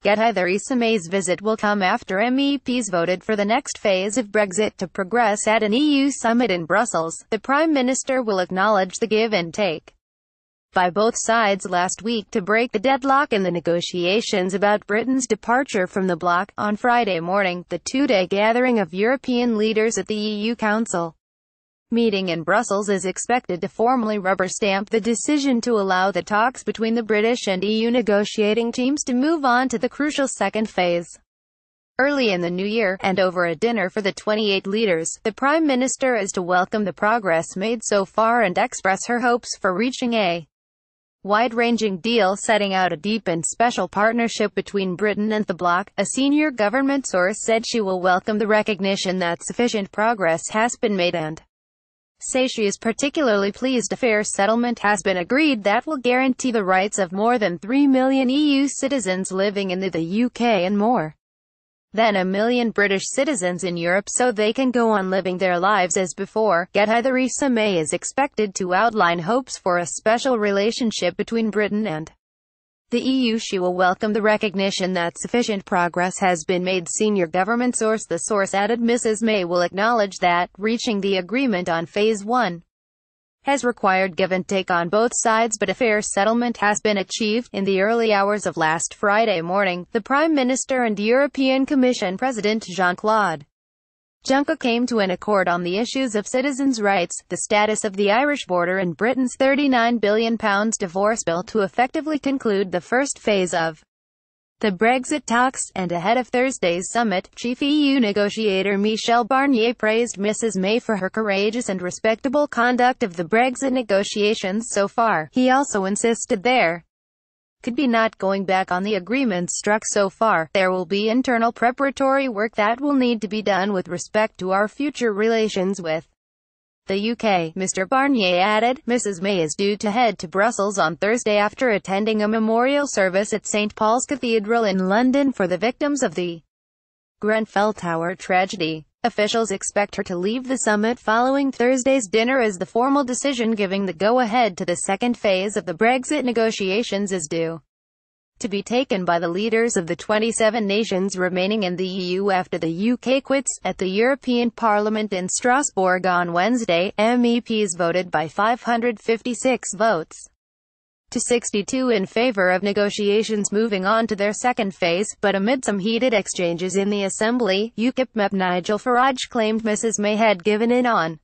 GETTYTheresa May's visit will come after MEPs voted for the next phase of Brexit to progress at an EU summit in Brussels. The Prime Minister will acknowledge the give and take by both sides last week to break the deadlock in the negotiations about Britain's departure from the bloc. On Friday morning, the two-day gathering of European leaders at the EU Council meeting in Brussels is expected to formally rubber-stamp the decision to allow the talks between the British and EU negotiating teams to move on to the crucial second phase. Early in the new year, and over a dinner for the 28 leaders, the Prime Minister is to welcome the progress made so far and express her hopes for reaching a wide-ranging deal setting out a deep and special partnership between Britain and the bloc. A senior government source said she will welcome the recognition that sufficient progress has been made and say she is particularly pleased a fair settlement has been agreed that will guarantee the rights of more than 3 million EU citizens living in the UK and more than 1 million British citizens in Europe so they can go on living their lives as before. GETTYTheresa May is expected to outline hopes for a special relationship between Britain and the EU. She will welcome the recognition that sufficient progress has been made. Senior government source. The source added Mrs. May will acknowledge that reaching the agreement on Phase 1 has required give and take on both sides, but a fair settlement has been achieved. In the early hours of last Friday morning, the Prime Minister and European Commission President Jean-Claude Juncker came to an accord on the issues of citizens' rights, the status of the Irish border and Britain's £39 billion divorce bill to effectively conclude the first phase of the Brexit talks. And ahead of Thursday's summit, Chief EU negotiator Michel Barnier praised Mrs. May for her courageous and respectable conduct of the Brexit negotiations so far. He also insisted there could be not going back on the agreements struck so far. There will be internal preparatory work that will need to be done with respect to our future relations with the UK, Mr. Barnier added. Mrs. May is due to head to Brussels on Thursday after attending a memorial service at St. Paul's Cathedral in London for the victims of the Grenfell Tower tragedy. Officials expect her to leave the summit following Thursday's dinner as the formal decision giving the go-ahead to the second phase of the Brexit negotiations is due to be taken by the leaders of the 27 nations remaining in the EU after the UK quits. At the European Parliament in Strasbourg on Wednesday, MEPs voted by 556 votes to 62 in favor of negotiations moving on to their second phase, but amid some heated exchanges in the Assembly, UKIP MEP Nigel Farage claimed Mrs. May had given in on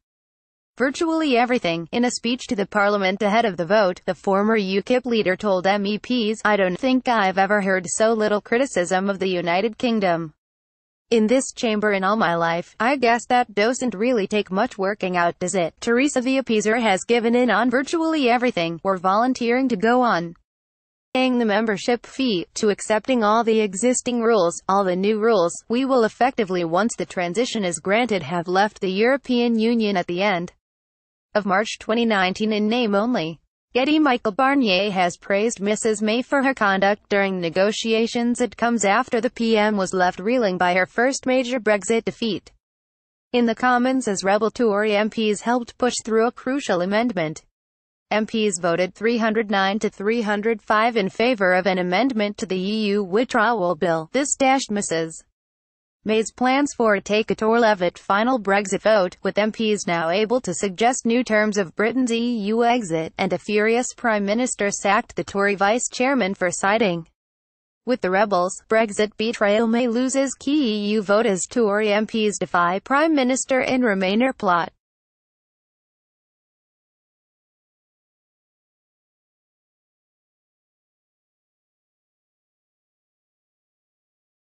virtually everything. In a speech to the Parliament ahead of the vote, the former UKIP leader told MEPs, "I don't think I've ever heard so little criticism of the United Kingdom in this chamber in all my life. I guess that doesn't really take much working out, does it? Theresa the appeaser has given in on virtually everything. We're volunteering to go on paying the membership fee, to accepting all the existing rules, all the new rules. We will effectively, once the transition is granted, have left the European Union at the end of March 2019 in name only." Getty. Michel Barnier has praised Mrs. May for her conduct during negotiations. It comes after the PM was left reeling by her first major Brexit defeat in the Commons as rebel Tory MPs helped push through a crucial amendment. MPs voted 309 to 305 in favour of an amendment to the EU withdrawal bill. This dashed Mrs. May's plans for a take-it-or-leave-it final Brexit vote, with MPs now able to suggest new terms of Britain's EU exit, and a furious Prime Minister sacked the Tory vice-chairman for siding with the rebels. Brexit betrayal. May loses key EU vote as Tory MPs defy Prime Minister in Remainer plot.